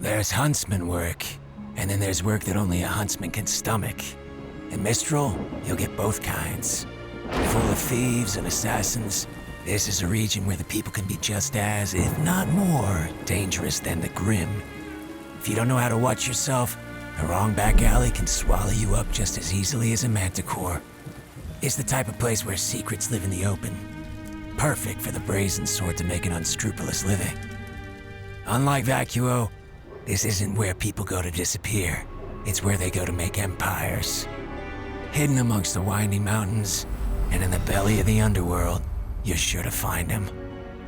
There's huntsman work, and then there's work that only a huntsman can stomach. In Mistral, you'll get both kinds. Full of thieves and assassins, this is a region where the people can be just as, if not more, dangerous than the Grimm. If you don't know how to watch yourself, a wrong back alley can swallow you up just as easily as a manticore. It's the type of place where secrets live in the open. Perfect for the brazen sort to make an unscrupulous living. Unlike Vacuo, this isn't where people go to disappear. It's where they go to make empires. Hidden amongst the winding mountains and in the belly of the underworld, you're sure to find them.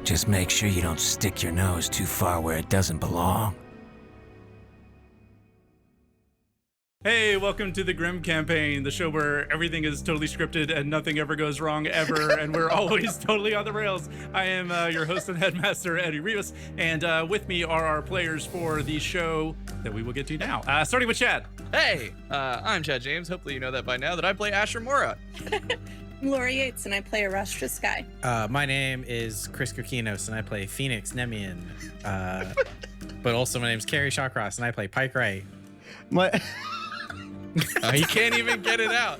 Just make sure you don't stick your nose too far where it doesn't belong. Hey, welcome to the Grimm campaign, the show where everything is totally scripted and nothing ever goes wrong ever, and we're always totally on the rails. I am your host and headmaster, RWBY, and with me are our players for the show that we will get to now. Starting with Chad. Hey, I'm Chad James. Hopefully you know that by now that I play Asher Mora. I'm Laura Yates, and I play Arastra Sky. My name is Chris Kokinos, and I play Phoenix Nemian. But also my name's Carrie Shawcross, and I play Pike Wright. He can't even get it out.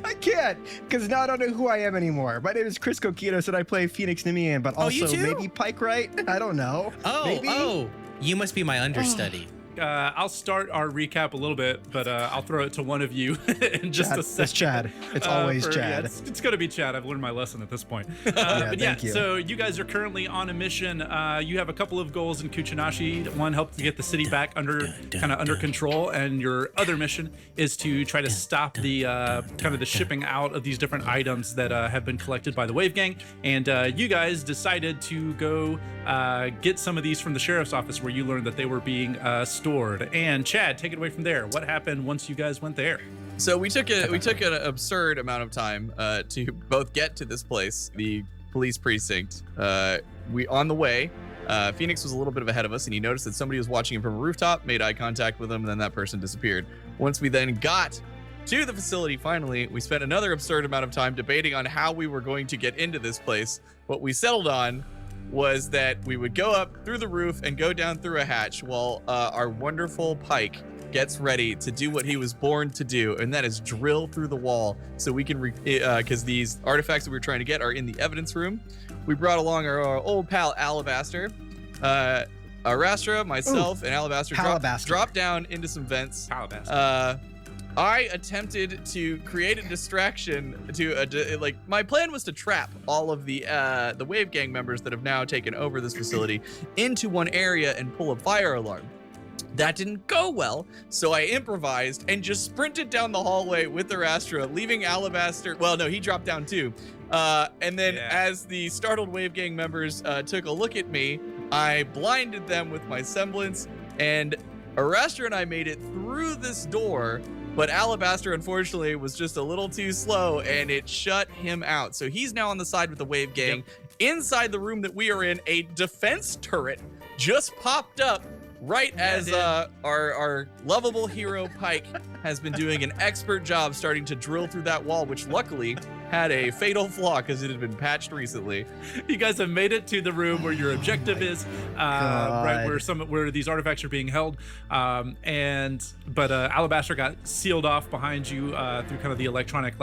I can't, because now I don't know who I am anymore. My name is Chris Kokinos, and I play Phoenix Nemian, but also maybe Pike Wright? I don't know. Oh, you must be my understudy. I'll start our recap a little bit, but I'll throw it to one of you in just a second. It's Chad. It's always Chad. Yeah, it's going to be Chad. I've learned my lesson at this point. Thank you. So you guys are currently on a mission. You have a couple of goals in Kuchinashi. One, help to get the city back under control, and your other mission is to try to stop the the shipping out of these different items that have been collected by the Wave Gang. And you guys decided to go get some of these from the sheriff's office, where you learned that they were being stored. And Chad, take it away from there. What happened once you guys went there? So we took an absurd amount of time to both get to this place, the police precinct. On the way, Phoenix was a little bit ahead of us, and he noticed that somebody was watching him from a rooftop, made eye contact with him, and then that person disappeared. Once we then got to the facility, finally, we spent another absurd amount of time debating on how we were going to get into this place. What we settled on was that we would go up through the roof and go down through a hatch while our wonderful Pike gets ready to do what he was born to do, and that is drill through the wall so we can, because these artifacts that we're trying to get are in the evidence room. We brought along our old pal Alabaster. Arastra, myself, and Alabaster dropped down into some vents. I attempted to create a distraction to my plan was to trap all of the Wave Gang members that have now taken over this facility into one area and pull a fire alarm. That didn't go well, so I improvised and just sprinted down the hallway with Arastra, leaving Alabaster. Well, no, he dropped down too. And then as the startled Wave Gang members took a look at me, I blinded them with my semblance, and Arastra and I made it through this door. But Alabaster, unfortunately, was just a little too slow, and it shut him out. So he's now on the side with the Wave Gang. Inside the room that we are in, a defense turret just popped up right as our lovable hero Pike has been doing an expert job starting to drill through that wall, which luckily had a fatal flaw because it had been patched recently. You guys have made it to the room where your objective is, right where these artifacts are being held, but Alabaster got sealed off behind you through kind of the electronic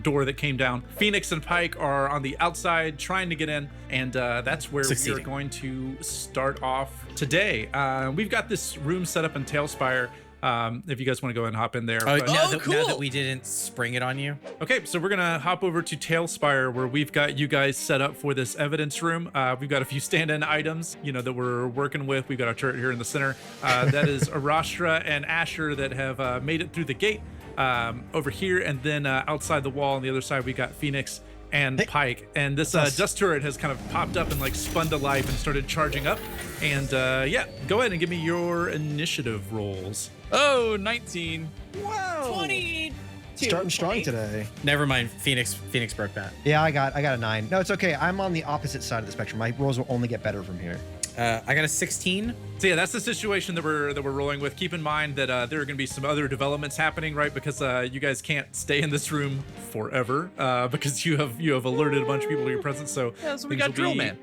door that came down. Phoenix and Pike are on the outside trying to get in, and that's where we are going to start off today. We've got this room set up in Tailspire. If you guys want to go ahead and hop in there. Cool. Now Oh, that we didn't spring it on you. Okay, so we're gonna hop over to Tailspire, where we've got you guys set up for this evidence room. We've got a few stand-in items, that we're working with. We've got our turret here in the center. That is Arastra and Asher that have made it through the gate over here, and then outside the wall on the other side we got Phoenix and Pike, and this dust turret has kind of popped up and spun to life and started charging up. And go ahead and give me your initiative rolls. Oh, 19. Wow. 22. Starting strong today. Never mind, Phoenix broke that. Yeah, I got a 9. No, it's okay. I'm on the opposite side of the spectrum. My rolls will only get better from here. I got a 16. So yeah, that's the situation that we're rolling with. Keep in mind that there are going to be some other developments happening, right? Because you guys can't stay in this room forever because you have alerted a bunch of people to your presence. So we got Drill Man.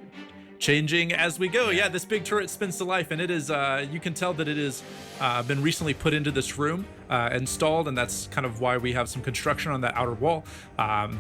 changing as we go. Yeah, this big turret spins to life, and it is, you can tell that it is been recently put into this room, installed, and that's kind of why we have some construction on that outer wall.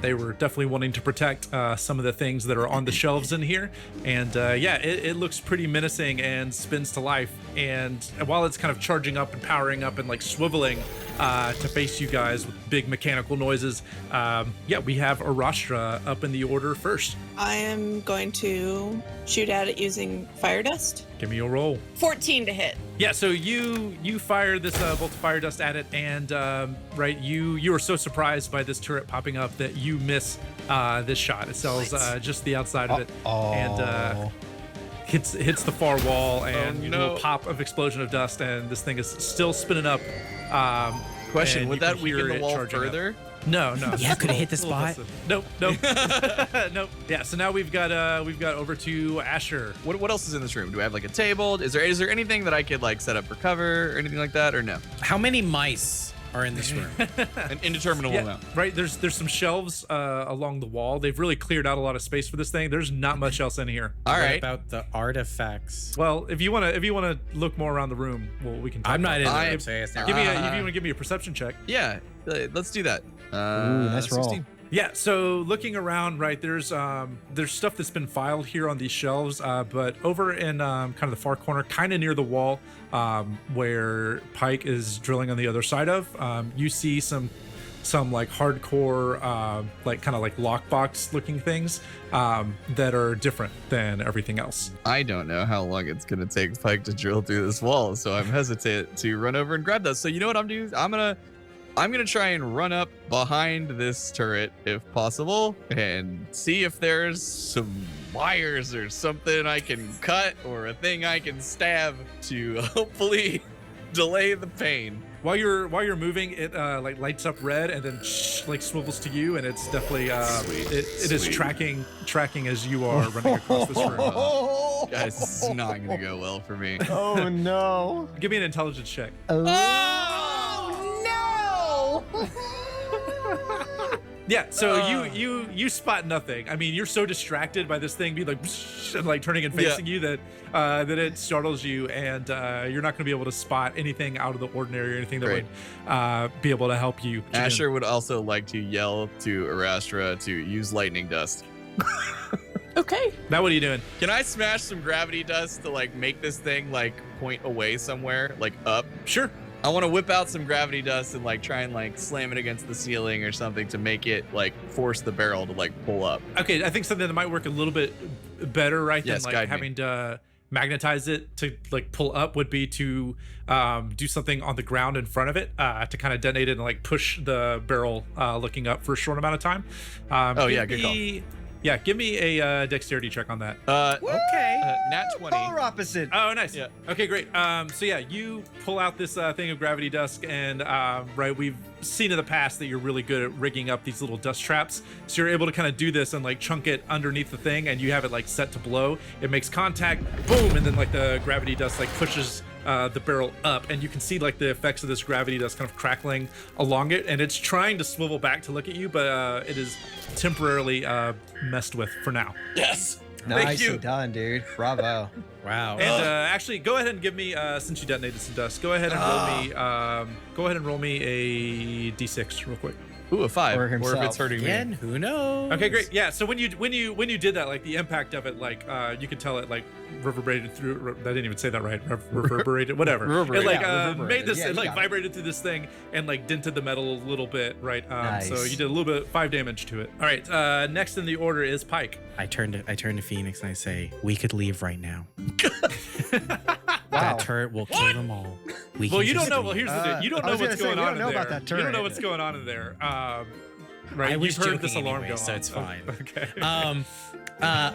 They were definitely wanting to protect some of the things that are on the shelves in here, and yeah, it looks pretty menacing and spins to life. And while it's kind of charging up and powering up and like swiveling to face you guys with big mechanical noises, yeah, we have Arashtra up in the order first. I am going to shoot at it using fire dust. Give me a roll. 14 to hit. Yeah, so you fire this bolt of fire dust at it, and right, you are so surprised by this turret popping up that you miss this shot. It sells just the outside of it, and hits the far wall, and a little pop of explosion of dust, and this thing is still spinning up. Question: would that weaken the wall further? No. Yeah, could have hit the spot. Nope. Nope. Yeah. So now we've got over to Asher. What else is in this room? Do I have like a table? Is there anything that I could like set up for cover or anything like that, or no? How many mice are in this room? An indeterminable amount. Right. There's some shelves along the wall. They've really cleared out a lot of space for this thing. There's not much else in here. All right. What about the artifacts? Well, if you wanna look more around the room, well, we can. I'm not in about the it. room, so yes, If you want to give me a perception check. Yeah, let's do that. Ooh, nice roll. 16. Yeah, so looking around, right, there's stuff that's been filed here on these shelves, but over in kind of the far corner, kind of near the wall, where Pike is drilling on the other side of, you see some like hardcore, like kind of like lockbox looking things that are different than everything else. I don't know how long it's gonna take Pike to drill through this wall, so I'm hesitant to run over and grab those. So you know what I'm doing? I'm gonna try and run up behind this turret if possible and see if there's some wires or something I can cut or a thing I can stab to hopefully delay the pain. While you're moving, it like lights up red and then like swivels to you, and it's definitely it is tracking as you are running across this room. Guys, this is not gonna go well for me. Oh no! Give me an intelligence check. Yeah, so you spot nothing. I mean, you're so distracted by this thing being like and like turning and facing you that that it startles you, and you're not going to be able to spot anything out of the ordinary or anything that would be able to help you. Asher would also like to yell to Arashtra to use lightning dust. Okay. Now what are you doing? Can I smash some gravity dust to like make this thing like point away somewhere, like up? Sure. I want to whip out some gravity dust and like try and like slam it against the ceiling or something to make it like force the barrel to like pull up. Okay, I think something that might work a little bit better, right, Yes, than like having to magnetize it to like pull up would be to do something on the ground in front of it to kind of detonate it and like push the barrel looking up for a short amount of time. Good call. Yeah, give me a dexterity check on that. Okay. Nat 20. Polar opposite. Oh, nice. Yeah. Okay, great. So yeah, you pull out this thing of gravity dust, and right, we've seen in the past that you're really good at rigging up these little dust traps. So you're able to kind of do this and like chunk it underneath the thing, and you have it like set to blow. It makes contact, boom, and then like the gravity dust like pushes the barrel up, and you can see like the effects of this gravity dust kind of crackling along it, and it's trying to swivel back to look at you, but it is temporarily messed with for now. Yes. Nicely done, dude. Bravo. Wow. And actually, go ahead and give me since you detonated some dust. Go ahead and roll me a d6 real quick. Ooh, a 5. Or Or if himself. it's hurting Again, me. who knows? Okay, great. Yeah. So when you did that, like the impact of it, like you could tell it like reverberated through. I didn't even say that right. Reverberated, whatever. Reverberated. It like Reverberated. made this. Yeah, It you like got it. vibrated through this thing and like dented the metal a little bit, right? Nice. So you did a little bit 5 damage to it. All right. Next in the order is Pike. I turn to Phoenix and I say, "We could leave right now. Wow. That turret will kill them all." We Well, can you don't just know. leave. Well, here's the thing. You don't I know was what's gonna say, going we on don't in know there. about that You don't know turret. what's going on in there. Right. I was You've heard this joking alarm anyway, go so on. it's fine. Okay.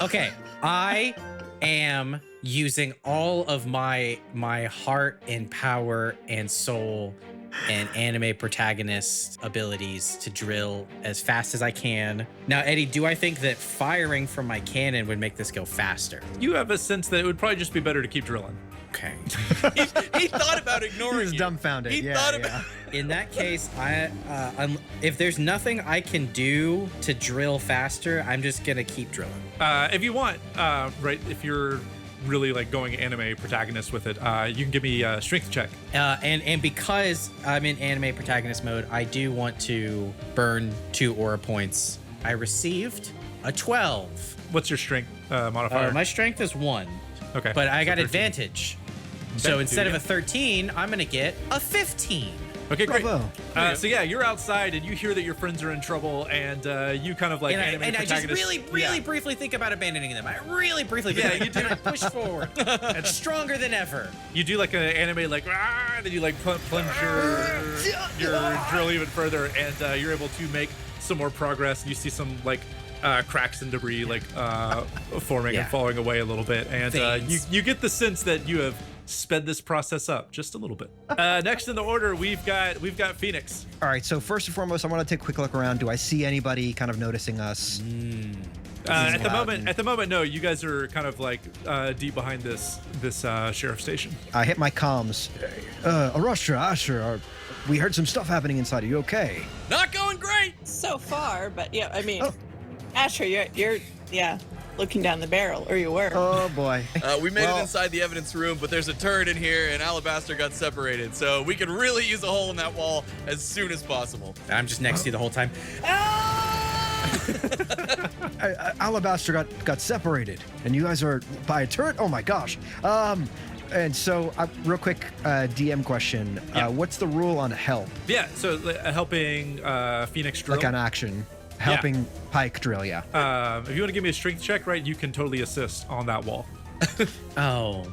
Okay. I am using all of my heart and power and soul and anime protagonist abilities to drill as fast as I can. Now, Eddie, do I think that firing from my cannon would make this go faster? You have a sense that it would probably just be better to keep drilling. Okay. He thought about ignoring He was you. dumbfounded. He yeah, thought yeah. about. In that case, if there's nothing I can do to drill faster, I'm just gonna keep drilling. If you want, right, if you're really like going anime protagonist with it, you can give me a strength check. And because I'm in anime protagonist mode, I do want to burn 2 aura points. I received a 12. What's your strength modifier? My strength is 1, Okay. but I so got 13. advantage. So That instead too, of yeah. a 13, I'm gonna get a 15. Okay, great. Bravo. So yeah, you're outside and you hear that your friends are in trouble, and you kind of like anime And I just protagonist. really briefly think about abandoning them. I really briefly think Yeah, about you do. And I push forward. And stronger than ever. You do like an anime like, "Ah," then you like plunge your drill even further, and you're able to make some more progress. You see some like cracks and debris like forming Yeah. and falling away a little bit, and Veins. you get the sense that you have sped this process up just a little bit. Next in the order, we've got Phoenix. All right, so first and foremost, I want to take a quick look around. Do I see anybody kind of noticing us? At the loud moment, no. You guys are kind of like deep behind this sheriff station. I hit my comms. Arusha, Asher, we heard some stuff happening inside. Are you okay? Not going great. So far, but yeah, I mean, Oh. Asher, you're looking down the barrel, or you were. Oh boy. We made Well- it inside the evidence room, but there's a turret in here, and Alabaster got separated. So we could really use a hole in that wall as soon as possible. I'm just next to you the whole time. Alabaster got separated, and you guys are by a turret. Oh my gosh. And so, real quick, DM question. Yeah. What's the rule on help? Yeah, so helping Phoenix drill. Like on action, helping Pike drill. Yeah. If you want to give me a strength check, right, you can totally assist on that wall. Oh.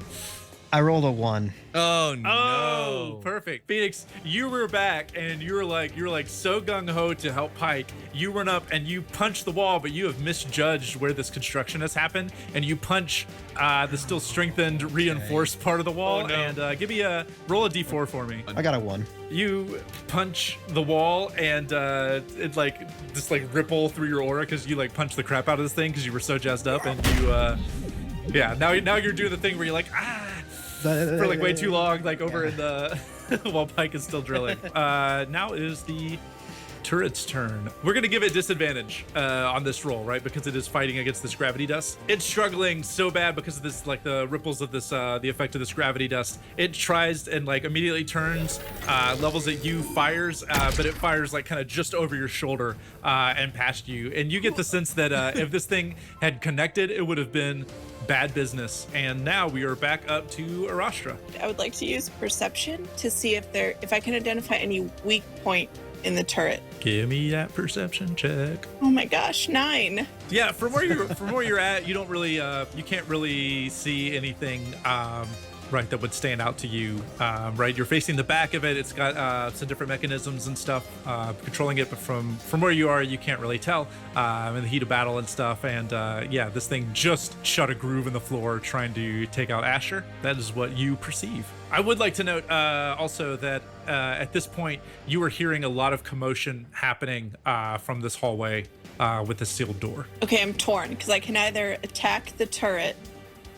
I rolled a 1. Oh no! Oh, perfect. Phoenix, you were back and you're like so gung-ho to help Pike. You run up and you punch the wall, but you have misjudged where this construction has happened, and you punch the still strengthened, reinforced part of the wall. Oh, no. And give me roll a d4 for me. I got a 1. You punch the wall and it like just like ripple through your aura because you like punch the crap out of this thing because you were so jazzed up, and you now you're doing the thing where you're like for like way too long, like over in the while Pike is still drilling. Now is the turret's turn. We're gonna give it disadvantage on this roll, right? Because it is fighting against this gravity dust. It's struggling so bad because of this, like the ripples of this, the effect of this gravity dust. It tries and like immediately turns, levels at you, fires, but it fires like kind of just over your shoulder and past you. And you get the sense that if this thing had connected, it would have been bad business. And now we are back up to Arastra. I would like to use perception to see if I can identify any weak point in the turret. Give me that perception check. Oh my gosh, 9. Yeah, from where you're at, you don't really you can't really see anything right that would stand out to you. Right, you're facing the back of it. It's got some different mechanisms and stuff controlling it, but from where you are, you can't really tell in the heat of battle and stuff. And yeah, this thing just shut a groove in the floor trying to take out Asher. That is what you perceive. I would like to note also that at this point, you are hearing a lot of commotion happening from this hallway with the sealed door. Okay, I'm torn because I can either attack the turret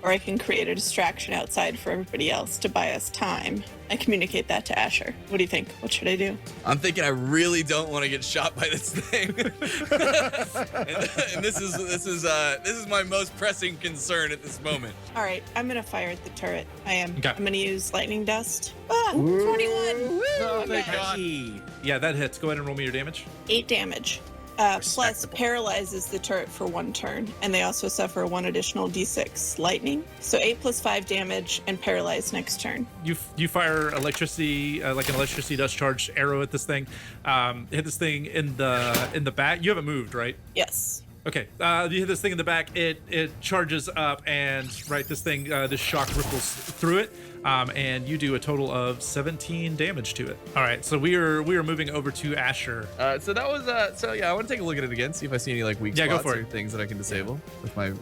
or I can create a distraction outside for everybody else to buy us time and communicate that to Asher. What do you think? What should I do? I'm thinking I really don't want to get shot by this thing, and this is my most pressing concern at this moment. All right, I'm gonna fire at the turret. I am. Okay. I'm gonna use lightning dust. 21. Oh, thank God. Yeah, that hits. Go ahead and roll me your damage. 8 damage. Plus paralyzes the turret for 1 turn, and they also suffer 1 additional d6 lightning. So 8 plus 5 damage and paralyzed next turn. You fire electricity, like an electricity dust charge arrow at this thing. Hit this thing in the back. You haven't moved, right? Yes. Okay. You hit this thing in the back. It charges up, and right, this thing, this shock ripples through it. And you do a total of 17 damage to it. All right, so we are moving over to Asher. So that was so yeah. I want to take a look at it again, see if I see any like weak Yeah, go spots for or it. things that I can disable with my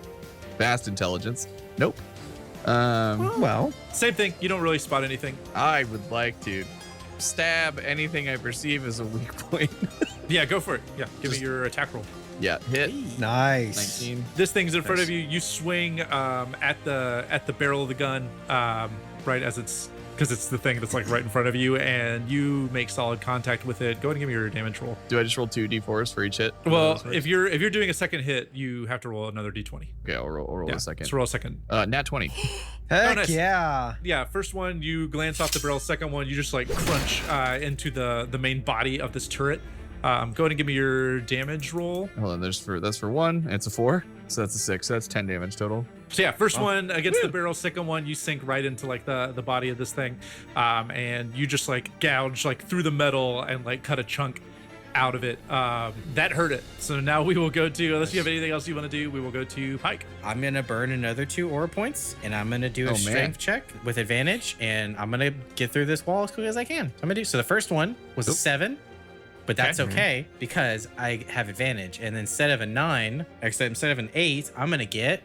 vast intelligence. Nope. Well, Same thing. You don't really spot anything. I would like to stab anything I perceive as a weak point. Yeah, go for it. Yeah, give me your attack roll. Yeah, hit nice. 19. This thing's in front of you. You swing at the barrel of the gun, right as because it's the thing that's like right in front of you, and you make solid contact with it. Go ahead and give me your damage roll. Do I just roll 2 d4s for each hit? Well, if you're doing a second hit, you have to roll another d20. Okay, I'll roll a second. So roll a second. Nat 20. Heck nice. yeah. Yeah, first one you glance off the barrel. Second one you just like crunch into the main body of this turret. Go ahead and give me your damage roll. Hold on, that's for 1, and it's a 4, so that's a 6. So that's 10 damage total. So yeah, first one against the barrel, second one you sink right into like the body of this thing, and you just like gouge like through the metal and like cut a chunk out of it. That hurt it. So now we will go to, unless you have anything else you want to do, we will go to Pike. I'm gonna burn another 2 aura points, and I'm gonna do a strength check with advantage, and I'm gonna get through this wall as quickly as I can. So the first one was a 7. But that's okay because I have advantage. And instead of a 9, instead of an 8, I'm gonna get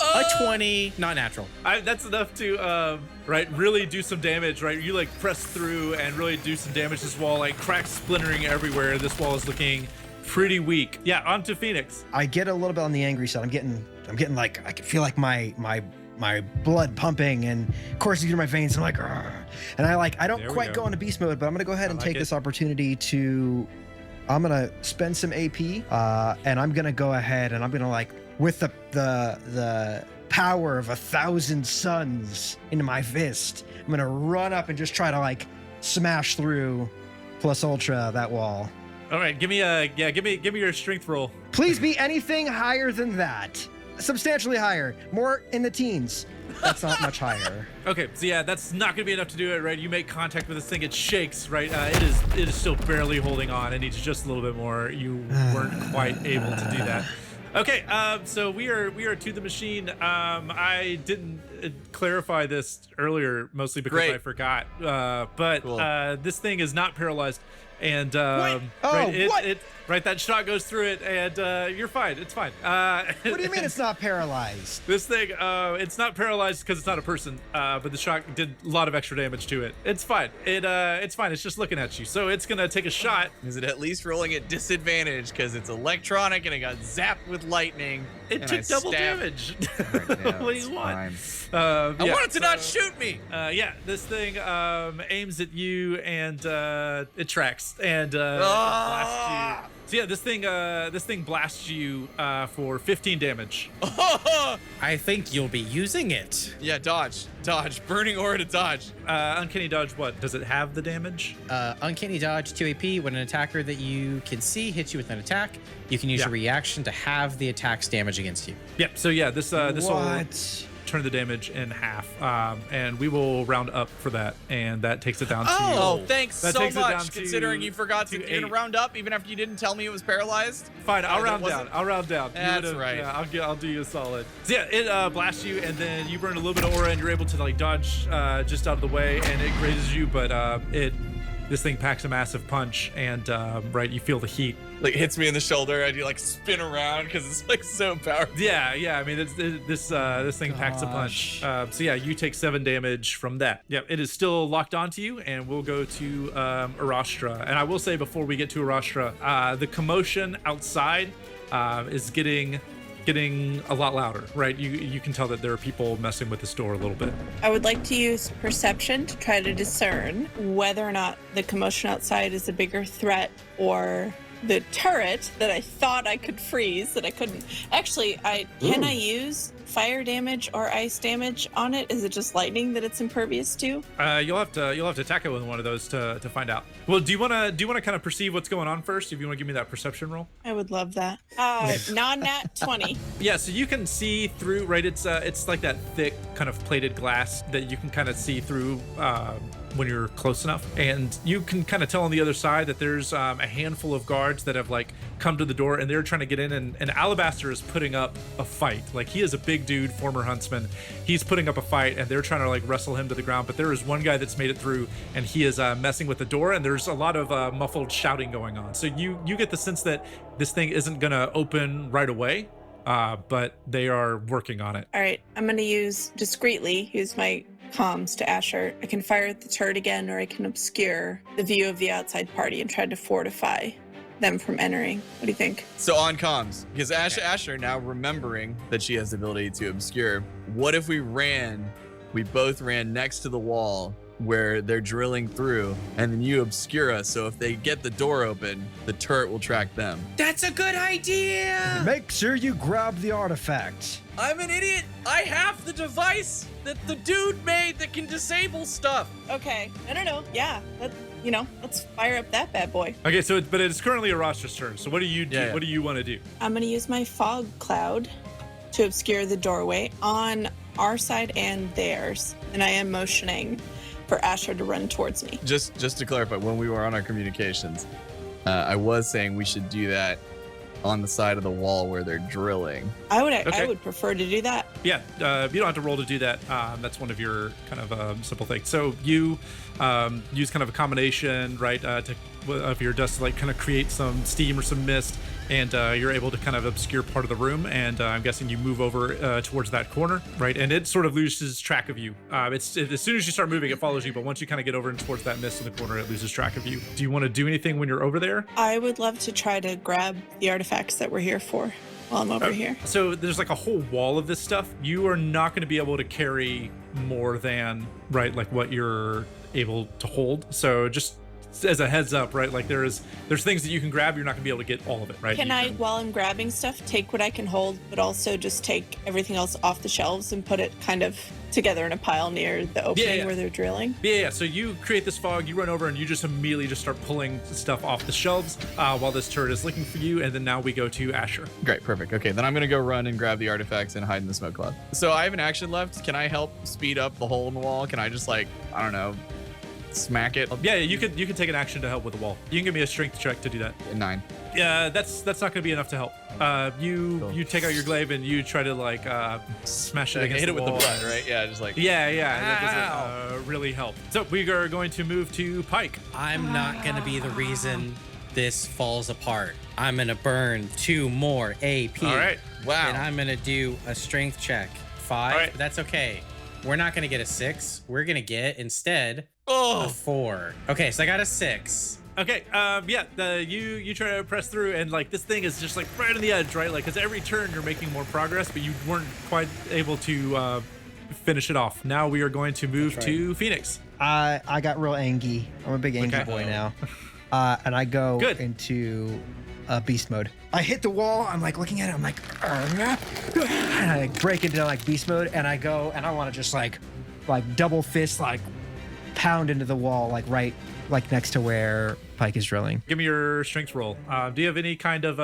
a 20, not natural. That's enough to really do some damage, right? You like press through and really do some damage to this wall, like cracks splintering everywhere. This wall is looking pretty weak. Yeah, on to Phoenix. I get a little bit on the angry side. I'm getting like, I can feel like my blood pumping and coursing through my veins. And I'm like, "Argh." And I don't quite go into beast mode, but I'm gonna go ahead and take this opportunity to, I'm gonna spend some AP, and I'm gonna go ahead and I'm gonna like, with the power of 1,000 suns into my fist, I'm gonna run up and just try to like smash through plus ultra that wall. All right, give me your strength roll. Please be anything higher than that. Substantially higher, more in the teens. That's not much higher. Okay, so yeah, that's not gonna be enough to do it, right? You make contact with this thing, it shakes, right? It is still barely holding on. It needs just a little bit more. You weren't quite able to do that. Okay, so we are to the machine. I didn't clarify this earlier, mostly because I forgot. But cool. This thing is not paralyzed, and that shot goes through it, and you're fine. It's fine. What do you mean it's not paralyzed? This thing, it's not paralyzed because it's not a person, but the shot did a lot of extra damage to it. It's fine. It's fine. It's just looking at you. So it's gonna take a shot. Is it at least rolling at disadvantage because it's electronic and it got zapped with lightning? It took double damage. What do you want? I want it to not shoot me. This thing aims at you and it tracks and blasts you. So yeah, this thing blasts you for 15 damage. I think you'll be using it. Yeah, dodge, burning aura to dodge. Uncanny dodge. What does it have? The damage? Uncanny dodge 2 AP. When an attacker that you can see hits you with an attack, you can use your reaction to halve the attack's damage against you. Yep. So yeah, this will turn the damage in half, and we will round up for that, and that takes it down to. Oh, thanks so much. Considering you forgot to you're gonna round up even after you didn't tell me it was paralyzed. Fine, I'll round down. That's right. Yeah, I'll do you a solid. So yeah, it blasts you, and then you burn a little bit of aura, and you're able to like dodge just out of the way, and it grazes you, but this thing packs a massive punch, and you feel the heat. Like hits me in the shoulder, and you like spin around because it's like so powerful. Yeah. I mean, this thing packs a punch. So yeah, you take 7 damage from that. Yeah, it is still locked onto you, and we'll go to Arastra. And I will say before we get to Arastra, the commotion outside is getting a lot louder, right? You can tell that there are people messing with this door a little bit. I would like to use perception to try to discern whether or not the commotion outside is a bigger threat or the turret that I thought I could freeze that I couldn't. Actually, can I use fire damage or ice damage on it? Is it just lightning that it's impervious to? You'll have to attack it with one of those to find out. Well, do you wanna kind of perceive what's going on first? If you want to give me that perception roll. I would love that. Non-nat 20. Yeah, so you can see through, right? It's like that thick kind of plated glass that you can kind of see through when you're close enough, and you can kind of tell on the other side that there's a handful of guards that have like come to the door, and they're trying to get in, and Alabaster is putting up a fight. Like, he is a big dude, former huntsman. He's putting up a fight, and they're trying to like wrestle him to the ground, but there is one guy that's made it through, and he is messing with the door, and there's a lot of muffled shouting going on. So you get the sense that this thing isn't gonna open right away, but they are working on it. All right, I'm gonna use my comms to Asher. I can fire at the turret again, or I can obscure the view of the outside party and try to fortify them from entering. What do you think? So on comms, because Asher now remembering that she has the ability to obscure, what if we ran we both ran next to the wall where they're drilling through, and then you obscure us, so if they get the door open, the turret will track them. That's a good idea. Make sure you grab the artifact. I'm an idiot. I have the device that the dude made that can disable stuff. Okay. No. Yeah. Let's fire up that bad boy. Okay, so but it's currently Arastra's turn. So what do you do? Yeah. What do you want to do? I'm going to use my fog cloud to obscure the doorway on our side and theirs. And I am motioning for Asher to run towards me. Just to clarify, when we were on our communications, I was saying we should do that on the side of the wall where they're drilling. I would prefer to do that. Yeah, you don't have to roll to do that. That's one of your kind of simple things. So you use kind of a combination, right, of your dust to like kind of create some steam or some mist, and you're able to kind of obscure part of the room. And I'm guessing you move over towards that corner, right? And it sort of loses track of you. As soon as you start moving, it follows you. But once you kind of get over towards that mist in the corner, it loses track of you. Do you want to do anything when you're over there? I would love to try to grab the artifacts that we're here for while I'm over here. So there's like a whole wall of this stuff. You are not going to be able to carry more than, right, like what you're able to hold. So just as a heads up, right, like there's things that you can grab. You're not gonna be able to get all of it, right? Can I, while I'm grabbing stuff, take what I can hold, but also just take everything else off the shelves and put it kind of together in a pile near the opening where they're drilling? Yeah. So you create this fog, you run over, and you just immediately just start pulling stuff off the shelves while this turret is looking for you. And then now we go to Asher. Great, perfect. Okay, then I'm gonna go run and grab the artifacts and hide in the smoke cloud. So I have an action left. Can I help speed up the hole in the wall? Can I just I don't know, smack it? Yeah, you can take an action to help with the wall. You can give me a strength check to do that. 9. Yeah, that's not gonna be enough to help. You take out your glaive and you try to smash it against hit the it with wall. the butt, right? Yeah, just like. Yeah, that doesn't really help. So we are going to move to Pike. I'm not going to be the reason this falls apart. I'm going to burn 2 more AP. All right. Wow. And I'm going to do a strength check. 5. All right. But that's okay. We're not going to get a 6. We're going to get instead a 4. Okay, so I got a 6. Okay, you try to press through, and this thing is just right on the edge, right? Because every turn you're making more progress, but you weren't quite able to finish it off. Now we are going to move to Phoenix. I got real angry. I'm a big angry boy now. And I go into beast mode. I hit the wall. I'm looking at it. I'm like, and I break into beast mode, and I go and I want to just double fist pound into the wall right next to where Pike is drilling. Give me your strength roll. Do you have any kind of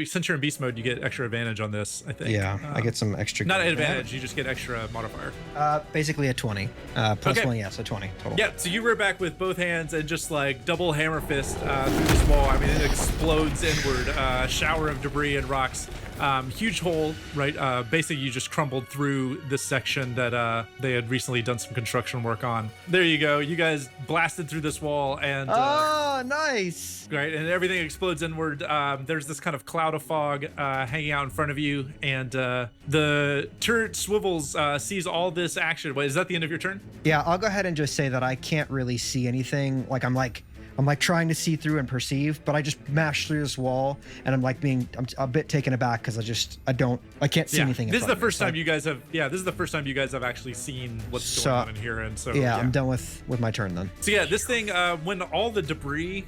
since you're in beast mode, you get extra advantage on this, I think. Yeah, I get some extra. Not advantage, you just get extra modifier. Basically a 20. Plus 1, so 20 total. Yeah, so you rear back with both hands and just double hammer fist through this wall. I mean, it explodes inward, shower of debris and rocks. Huge hole, right? Basically, you just crumbled through this section that they had recently done some construction work on. There you go. You guys blasted through this wall and... oh, nice. Right, and everything explodes inward. There's this kind of cloud of fog hanging out in front of you, and the turret swivels, sees all this action. Wait, is that the end of your turn? Yeah, I'll go ahead and just say that I can't really see anything. I'm trying to see through and perceive, but I just mashed through this wall, and I'm a bit taken aback because I can't see anything. This is the first time you guys have. Yeah, this is the first time you guys have actually seen what's going on in here, and so yeah, I'm done with my turn then. So yeah, this thing, when all the debris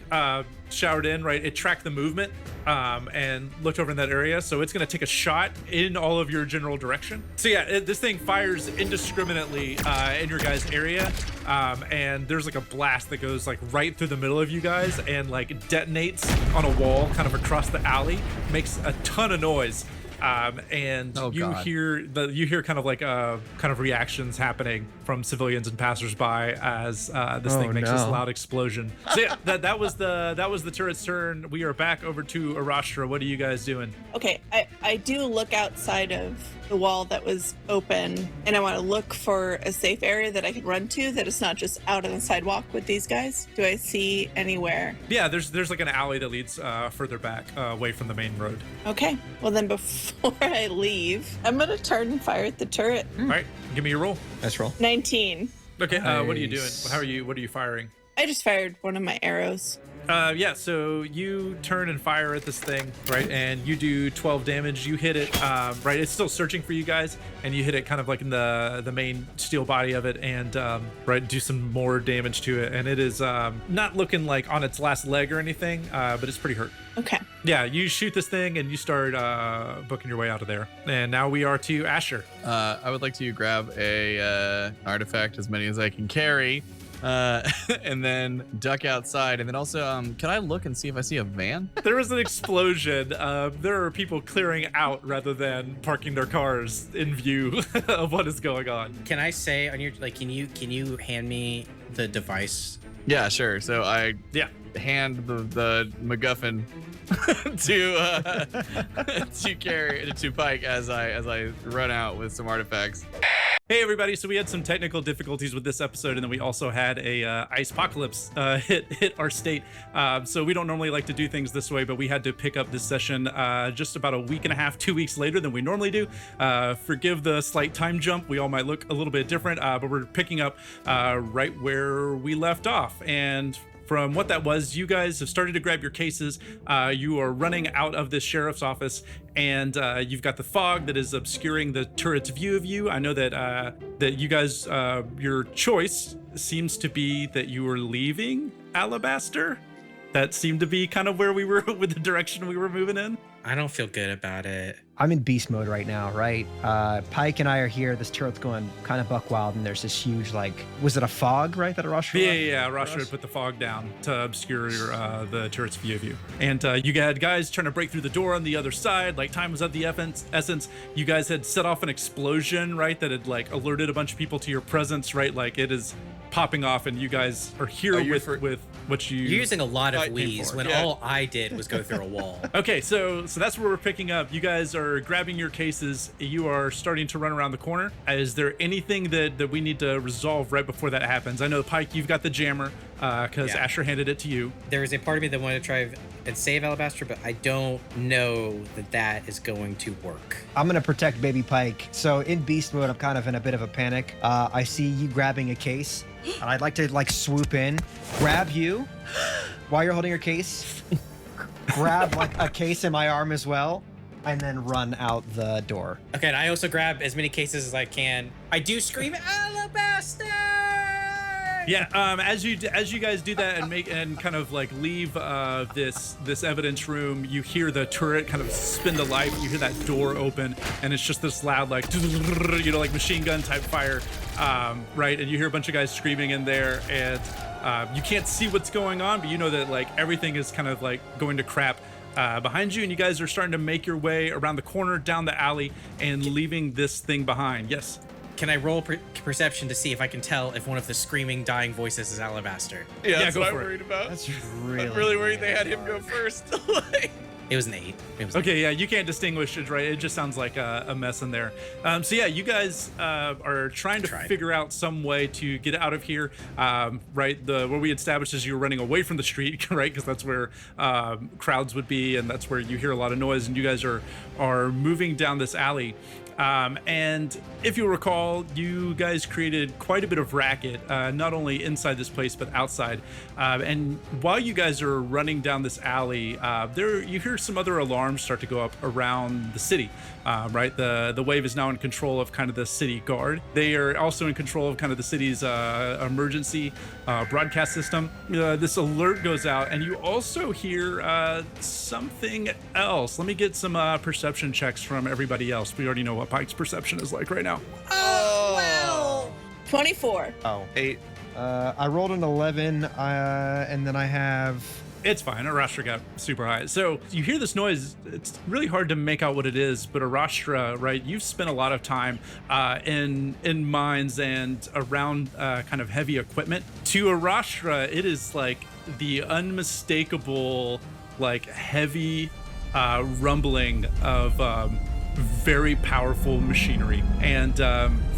showered in, right, it tracked the movement and looked over in that area, so it's going to take a shot in all of your general direction. So yeah, this thing fires indiscriminately in your guys' area, and there's a blast that goes right through the middle of you guys and detonates on a wall kind of across the alley, makes a ton of noise. And you hear kind of reactions happening from civilians and passersby as this thing makes this loud explosion. So yeah, that was the turret's turn. We are back over to Arashtra. What are you guys doing? Okay, I do look outside of the wall that was open, and I want to look for a safe area that I can run to that is not just out on the sidewalk with these guys. Do I see anywhere? Yeah, there's an alley that leads further back away from the main road. Okay, well then before I leave, I'm gonna turn and fire at the turret. All right, give me your roll. Nice roll. 19. Okay, what are you doing? What are you firing? I just fired one of my arrows. Yeah, so you turn and fire at this thing, right? And you do 12 damage. You hit it, right? It's still searching for you guys, and you hit it kind of like in the main steel body of it, and right, do some more damage to it. And it is not looking like on its last leg or anything, but it's pretty hurt. Okay. Yeah, you shoot this thing and you start booking your way out of there. And now we are to Asher. I would like to grab a artifact, as many as I can carry, and then duck outside. And then also, can I look and see if I see a van? There was an explosion. There are people clearing out rather than parking their cars in view of what is going on. Can I say on your can you hand me the device? Yeah, sure. So I Yeah. hand the MacGuffin to carry to Pike as I run out with some artifacts. Hey everybody, so we had some technical difficulties with this episode, and then we also had a ice apocalypse hit our state. So we don't normally like to do things this way, but we had to pick up this session just about a week and a half, 2 weeks later than we normally do. Forgive the slight time jump. We all might look a little bit different, but we're picking up right where we left off. And from what that was, you guys have started to grab your cases. You are running out of this sheriff's office, and you've got the fog that is obscuring the turret's view of you. I know that that you guys, your choice seems to be that you were leaving Alabaster. That seemed to be kind of where we were with the direction we were moving in. I don't feel good about it. I'm in beast mode right now, right? Pike and I are here. This turret's going kind of buck wild, and there's this huge, like, was it a fog, right? That Arashtra? Yeah. Arashtra had put the fog down to obscure the turret's view of you. And you had guys trying to break through the door on the other side. Like, time was of the essence. You guys had set off an explosion, right? That had, like, alerted a bunch of people to your presence, right? Like, it is popping off, and you guys are here with what you... You're using a lot of I came wheeze for. when Yeah. all I did was go through a wall. Okay, so that's where we're picking up. You guys are grabbing your cases. You are starting to run around the corner. Is there anything that we need to resolve right before that happens? I know, Pike, you've got the jammer because Yeah. Asher handed it to you. There is a part of me that wanted to try and save Alabaster, but I don't know that is going to work. I'm gonna protect baby Pike. So in beast mode, I'm kind of in a bit of a panic. I see you grabbing a case, and I'd like to like swoop in, grab you while you're holding your case, grab like a case in my arm as well, and then run out the door. Okay, and I also grab as many cases as I can. I do scream Alabaster! Yeah, as you guys do that and kind of like leave this evidence room, you hear the turret kind of spin to life. You hear that door open, and it's just this loud like like machine gun type fire, right? And you hear a bunch of guys screaming in there, and you can't see what's going on, but you know that like everything is kind of like going to crap behind you, and you guys are starting to make your way around the corner, down the alley, and leaving this thing behind. Yes. Can I roll perception to see if I can tell if one of the screaming, dying voices is Alabaster? Yeah, that's go what I'm for it. worried about. That's I'm really, really worried they had him go first. Like, It was an 8. It was Okay, yeah, you can't distinguish it, right? It just sounds like a mess in there. So yeah, you guys are trying to figure out some way to get out of here, right? What we established is you're running away from the street, right? Because that's where crowds would be, and that's where you hear a lot of noise. And you guys are moving down this alley. And if you recall, you guys created quite a bit of racket, not only inside this place, but outside. And while you guys are running down this alley, you hear some other alarms start to go up around the city, right? The wave is now in control of kind of the city guard. They are also in control of kind of the city's emergency broadcast system. This alert goes out, and you also hear something else. Let me get some perception checks from everybody else. We already know what Pike's perception is like right now. Oh, well. 24. Oh. 8. I rolled an 11, and then I have... It's fine. Arashtra got super high. So you hear this noise. It's really hard to make out what it is, but Arashtra, right? You've spent a lot of time in mines and around kind of heavy equipment. To Arashtra, it is like the unmistakable, like heavy rumbling of very powerful machinery. And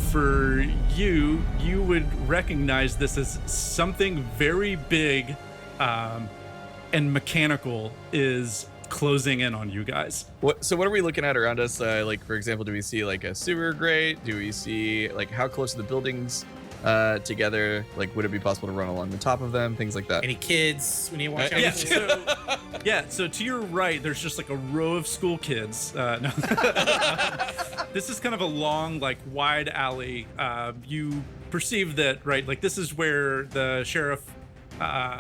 for you would recognize this as something very big and mechanical is closing in on you guys. So what are we looking at around us? Like, for example, do we see like a sewer grate? Do we see like how close are the buildings together? Like, would it be possible to run along the top of them? Things like that. Any kids we need to watch out Yeah, for? so to your right, there's just like a row of school kids. No. This is kind of a long, like wide alley. You perceive that, right? Like this is where the sheriff,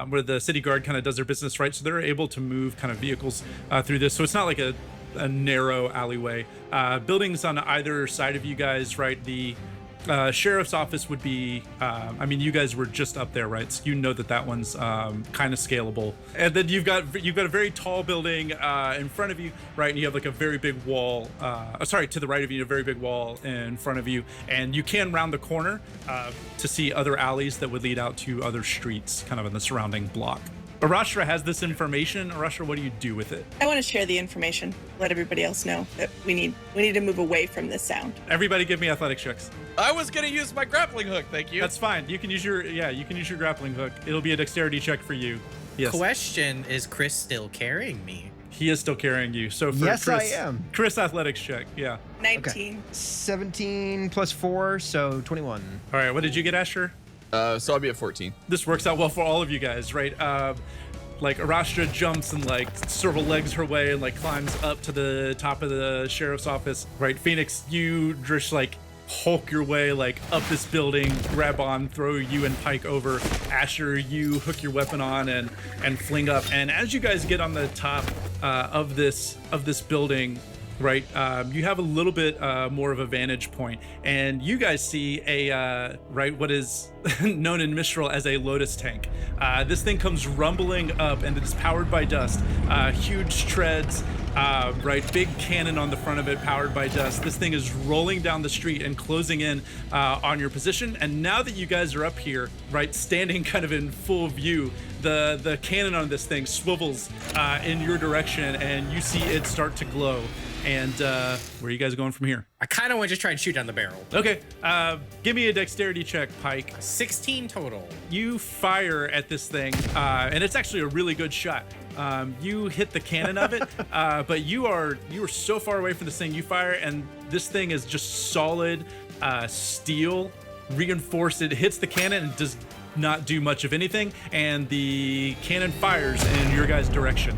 where the city guard kind of does their business, right? So they're able to move kind of vehicles through this. So it's not like a narrow alleyway. Buildings on either side of you guys, right? The sheriff's office would be, I mean, you guys were just up there, right? So you know that one's kind of scalable. And then you've got a very tall building in front of you, right? And you have like a very big wall, to the right of you, a very big wall in front of you. And you can round the corner to see other alleys that would lead out to other streets kind of in the surrounding block. Arashtra has this information. Arashtra, what do you do with it? I want to share the information. Let everybody else know that we need to move away from this sound. Everybody give me athletics checks. I was gonna use my grappling hook. Thank you. That's fine. You can use your grappling hook. It'll be a dexterity check for you. Yes. Question, is Chris still carrying me? He is still carrying you. So for Yes, Chris, I am. Chris athletics check. Yeah. 19. 17 plus 4, so 21. All right. What did you get, Asher? So I'll be at 14. This works out well for all of you guys, right? Like Arashtra jumps and like sort of legs her way and like climbs up to the top of the sheriff's office, right? Phoenix, you just like Hulk your way like up this building, grab on, throw you and Pike over. Asher, you hook your weapon on and fling up. And as you guys get on the top of this building, right, you have a little bit more of a vantage point, and you guys see a what is known in Mistral as a Lotus tank. This thing comes rumbling up, and it's powered by dust. Huge treads, big cannon on the front of it, powered by dust. This thing is rolling down the street and closing in on your position. And now that you guys are up here, right, standing kind of in full view, the cannon on this thing swivels in your direction, and you see it start to glow. And where are you guys going from here? I kind of want to just try and shoot down the barrel. Okay, give me a dexterity check, Pike. 16 total. You fire at this thing, and it's actually a really good shot. You hit the cannon of it, but you are so far away from this thing. You fire, and this thing is just solid steel, reinforced. It hits the cannon and does not do much of anything, and the cannon fires in your guys' direction.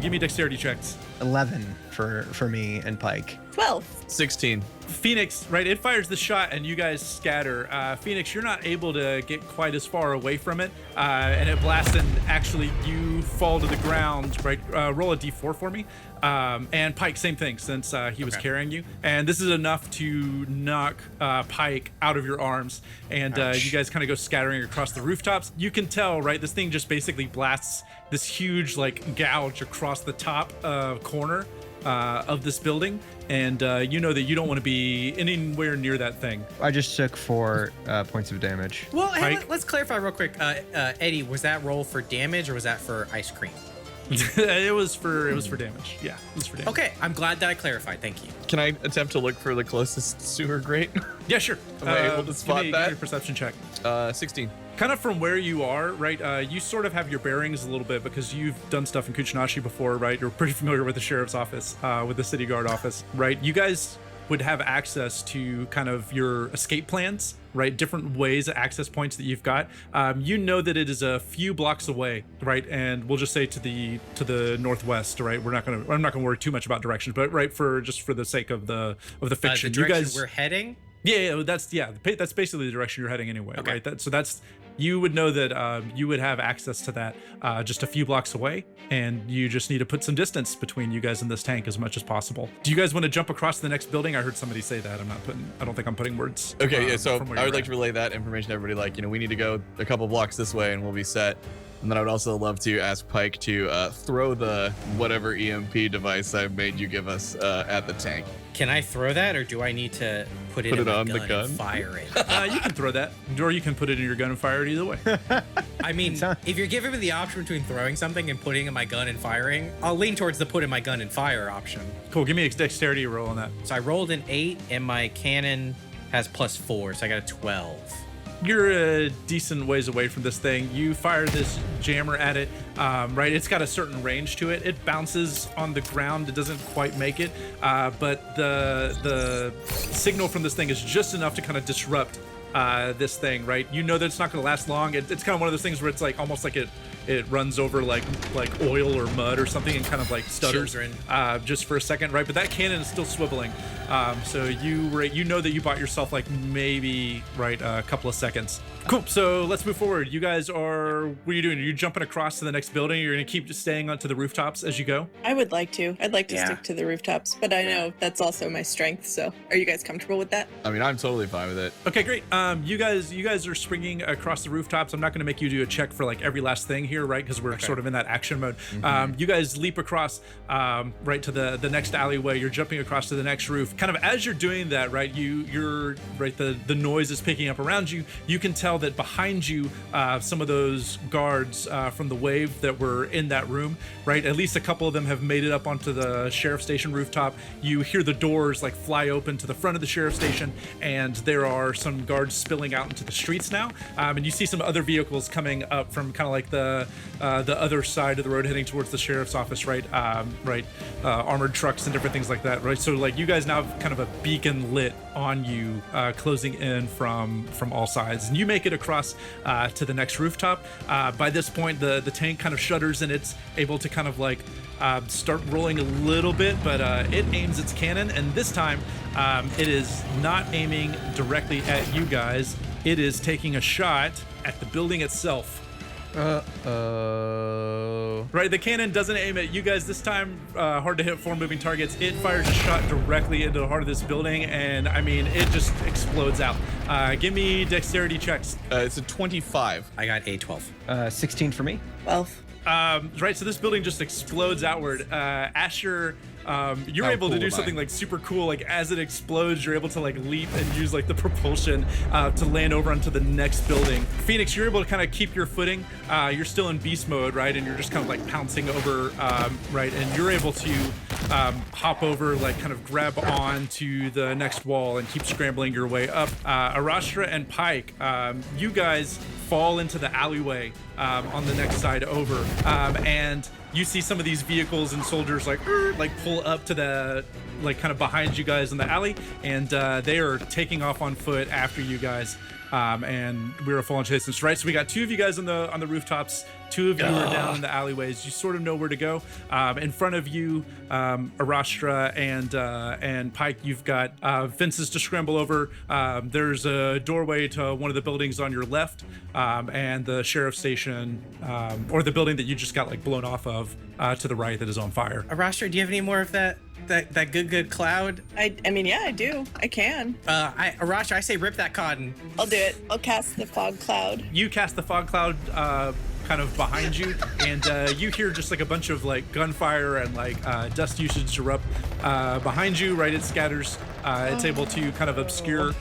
Give me dexterity checks. 11 for me and Pike. 12. 16. Phoenix, right, it fires the shot and you guys scatter. Phoenix, you're not able to get quite as far away from it, and it blasts, and actually you fall to the ground, right? Roll a d4 for me. And Pike, same thing, since he was carrying you. And this is enough to knock Pike out of your arms, and you guys kind of go scattering across the rooftops. You can tell, right, this thing just basically blasts this huge like gouge across the top corner of this building, and you know that you don't want to be anywhere near that thing. I just took 4 points of damage. Well, hey, Pike? let's clarify real quick. Eddie, was that roll for damage or was that for ice cream? It was for damage. Yeah, it was for damage. Okay, I'm glad that I clarified. Thank you. Can I attempt to look for the closest sewer grate? Yeah, sure. Am I able to spot give me that? a perception check. 16. Kind of from where you are, right? You sort of have your bearings a little bit because you've done stuff in Kuchinashi before, right? You're pretty familiar with the sheriff's office, with the city guard office, right? You guys would have access to kind of your escape plans, right? Different ways, access points that you've got. You know that it is a few blocks away, right? And we'll just say to the northwest, right? I'm not gonna worry too much about directions, but right, for the sake of the fiction, The you direction guys we're heading. Yeah, that's basically the direction you're heading anyway, Okay. right? That's you would know that you would have access to that just a few blocks away, and you just need to put some distance between you guys and this tank as much as possible. Do you guys want to jump across to the next building? I heard somebody say that. I don't think I'm putting words. Okay, yeah, so from where I you're would like at. to relay that information to everybody. Like, we need to go a couple blocks this way and we'll be set. And then I would also love to ask Pike to throw the whatever EMP device I made you give us at the tank. Can I throw that, or do I need to put it Put in it my on the gun gun? and fire it? You can throw that, or you can put it in your gun and fire it either way. I mean, if you're giving me the option between throwing something and putting in my gun and firing, I'll lean towards the put in my gun and fire option. Cool. Give me a dexterity roll on that. So I rolled an 8, and my cannon has +4, so I got a 12. You're a decent ways away from this thing. You fire this jammer at it, right? It's got a certain range to it. It bounces on the ground. It doesn't quite make it, but the signal from this thing is just enough to kind of disrupt this thing, right? You know that it's not going to last long. It's kind of one of those things where it's like almost like it runs over like oil or mud or something and kind of like stutters just for a second, right? But that cannon is still swiveling. So you know that you bought yourself like maybe a couple of seconds. Cool. So let's move forward. You guys what are you doing? Are you jumping across to the next building? You're going to keep just staying onto the rooftops as you go? I would like to. I'd like to stick to the rooftops, but I know that's also my strength. So are you guys comfortable with that? I mean, I'm totally fine with it. Okay, great. You guys are springing across the rooftops. I'm not going to make you do a check for like every last thing here, right? Because we're sort of in that action mode. You guys leap across right to the next alleyway. You're jumping across to the next roof. Kind of as you're doing that, right? You're right. The noise is picking up around you. You can tell that behind you, some of those guards from the wave that were in that room, right? At least a couple of them have made it up onto the sheriff station rooftop. You hear the doors like fly open to the front of the sheriff station, and there are some guards spilling out into the streets now. And you see some other vehicles coming up from kind of like the other side of the road heading towards the sheriff's office, right? Armored trucks and different things like that, right? So like you guys now have kind of a beacon lit on you, closing in from all sides, and you make it across to the next rooftop. By this point, the tank kind of shudders and it's able to kind of like start rolling a little bit, but it aims its cannon, and this time it is not aiming directly at you guys. It is taking a shot at the building itself. Right, the cannon doesn't aim at you guys this time. Hard to hit 4 moving targets. It fires a shot directly into the heart of this building, and I mean, it just explodes out. Give me dexterity checks. It's a 25. I got a 12. 16 for me. 12. Right, so this building just explodes outward. Asher, you're able to do something like super cool. Like as it explodes, you're able to like leap and use like the propulsion to land over onto the next building. Phoenix, you're able to kind of keep your footing. You're still in beast mode, right? And you're just kind of like pouncing over, right? And you're able to hop over, like kind of grab onto the next wall and keep scrambling your way up. Arashtra and Pike, you guys fall into the alleyway on the next side over, and you see some of these vehicles and soldiers like pull up to the like kind of behind you guys in the alley, and they are taking off on foot after you guys. And we're a full-on chase distance, right? So we got 2 of you guys on the rooftops, 2 of you are down in the alleyways. You sort of know where to go. In front of you, Arashtra and Pike, you've got fences to scramble over. There's a doorway to one of the buildings on your left, and the sheriff's station, or the building that you just got like blown off of, to the right that is on fire. Arashtra, do you have any more of that good cloud? I mean, yeah, I do. I can. Arashtra, I say rip that cotton. I'll do it. I'll cast the fog cloud. You cast the fog cloud kind of behind you, and you hear just like a bunch of like gunfire and like dust usage erupt behind you, right? It scatters. It's able to kind of obscure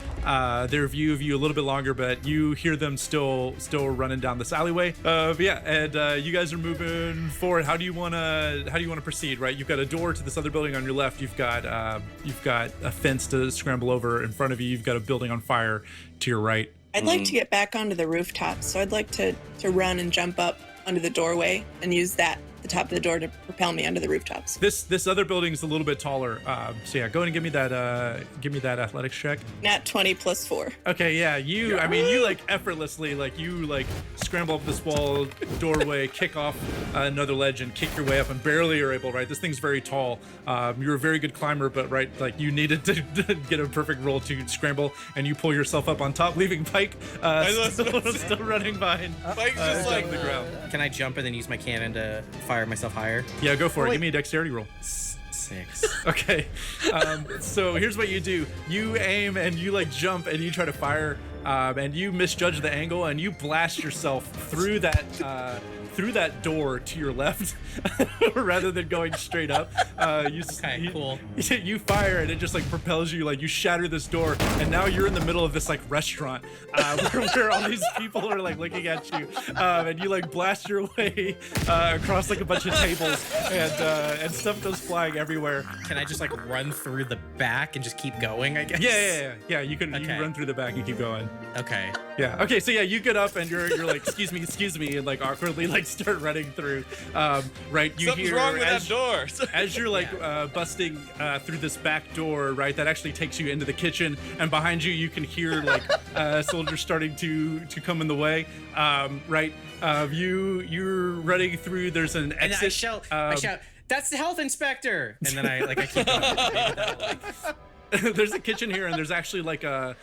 their view of you a little bit longer, but you hear them still running down this alleyway. But yeah, and you guys are moving forward. How do you want to proceed? Right, you've got a door to this other building on your left. You've got a fence to scramble over in front of you. You've got a building on fire to your right. I'd like to get back onto the rooftop, so I'd like to run and jump up onto the doorway and use the top of the door to propel me onto the rooftops. This other building is a little bit taller, so yeah, go ahead and give me that athletics check. Nat 20 plus 4. Okay, yeah, you like effortlessly, like you like scramble up this wall doorway, kick off another ledge and kick your way up, and barely are able, right? This thing's very tall. You're a very good climber, but right, like you needed to get a perfect roll to scramble, and you pull yourself up on top, leaving Pike still running behind. Pike's just like on the ground. Can I jump and then use my cannon to fire myself higher? Yeah, go for it. Give me a dexterity roll. 6. Okay. So here's what you do. You aim and you like jump and you try to fire, and you misjudge the angle and you blast yourself through that door to your left rather than going straight up. Cool. You fire and it just like propels you, like you shatter this door, and now you're in the middle of this like restaurant where all these people are like looking at you, and you like blast your way across like a bunch of tables, and stuff goes flying everywhere. Can I just like run through the back and just keep going, I guess? Yeah. You can run through the back and keep going. Okay. Yeah. Okay. So yeah, you get up and you're like, excuse me, and like awkwardly like like start running through. Right, you Something's hear wrong with that door. as you're like busting through this back door, right? That actually takes you into the kitchen, and behind you, you can hear like soldiers starting to come in the way. Right, you're running through. There's an exit. And I shout, "That's the health inspector!" And then I keep going. There's a kitchen here, and there's actually like a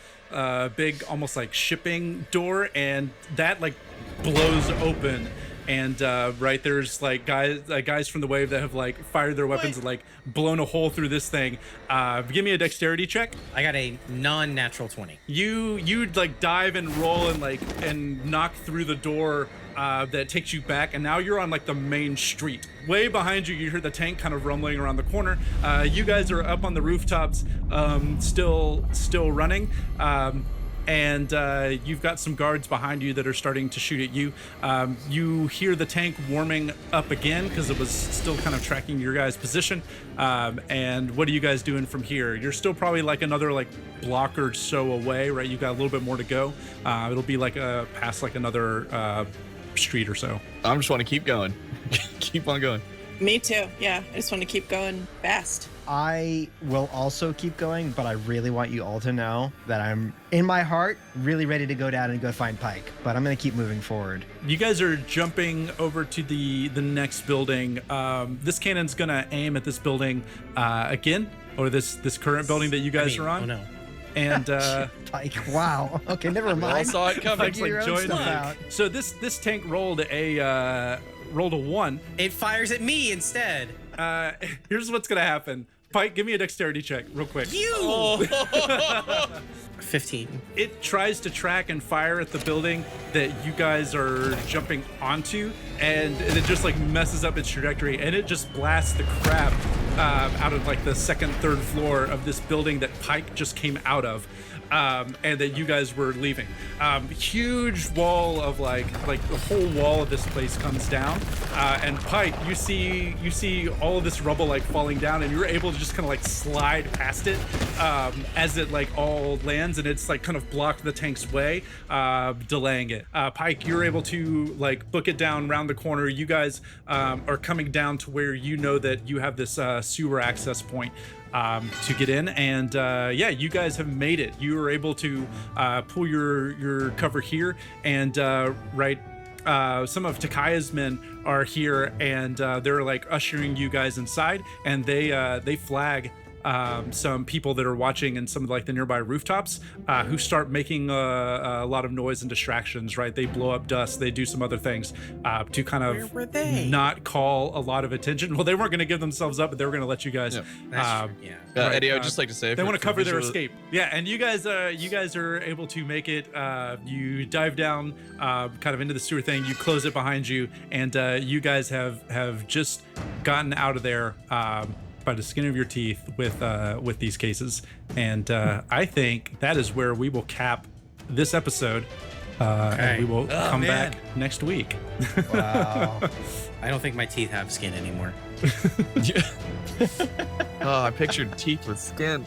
big, almost like shipping door, and that like blows open. And right, there's like guys from the wave that have like fired their weapons and like blown a hole through this thing. Give me a dexterity check. I got a non-natural 20. You like dive and roll and knock through the door that takes you back, and now you're on like the main street. Way behind you, you hear the tank kind of rumbling around the corner. You guys are up on the rooftops, still running. And you've got some guards behind you that are starting to shoot at you. You hear the tank warming up again because it was still kind of tracking your guys' position. And what are you guys doing from here? You're still probably like another like block or so away, right? You've got a little bit more to go. It'll be like past like another street or so. I just want to keep going. Keep on going. Me too. Yeah, I just want to keep going fast. I will also keep going, but I really want you all to know that I'm, in my heart, really ready to go down and go find Pike. But I'm going to keep moving forward. You guys are jumping over to the next building. This cannon's going to aim at this building again, or this current building that you guys are on. Oh no. And Pike, wow. Okay, never mind. all saw it coming. Pike's like Figure your own joined stuff in. out. So this tank rolled a 1. It fires at me instead. Here's what's gonna happen. Pike, give me a dexterity check real quick. 15. It tries to track and fire at the building that you guys are jumping onto, and it just like messes up its trajectory, and it just blasts the crap out of like the second, third floor of this building that Pike just came out of. And that you guys were leaving. Huge wall of like the whole wall of this place comes down, and Pike, you see all of this rubble like falling down, and you're able to just kind of like slide past it as it like all lands, and it's like kind of blocked the tank's way, delaying it. Pike, you're able to like book it down around the corner. You guys are coming down to where you know that you have this sewer access point to get in, and yeah, you guys have made it. You were able to pull your cover here, and right, some of Takaya's men are here, and they're like ushering you guys inside, and they flag some people that are watching in some of like the nearby rooftops who start making a lot of noise and distractions, right? They blow up dust, they do some other things to kind of Where were they? not call a lot of attention. Well, they weren't going to give themselves up, but they were going to let you guys That's true, yeah. right, Eddie, I'd just like to say they for- want to for cover their visual- escape. Yeah, and you guys are able to make it. You dive down kind of into the sewer thing, you close it behind you, and you guys have just gotten out of there by the skin of your teeth with these cases. And I think that is where we will cap this episode. And we will come man. back next week. Wow. I don't think my teeth have skin anymore. Oh, I pictured teeth with skin.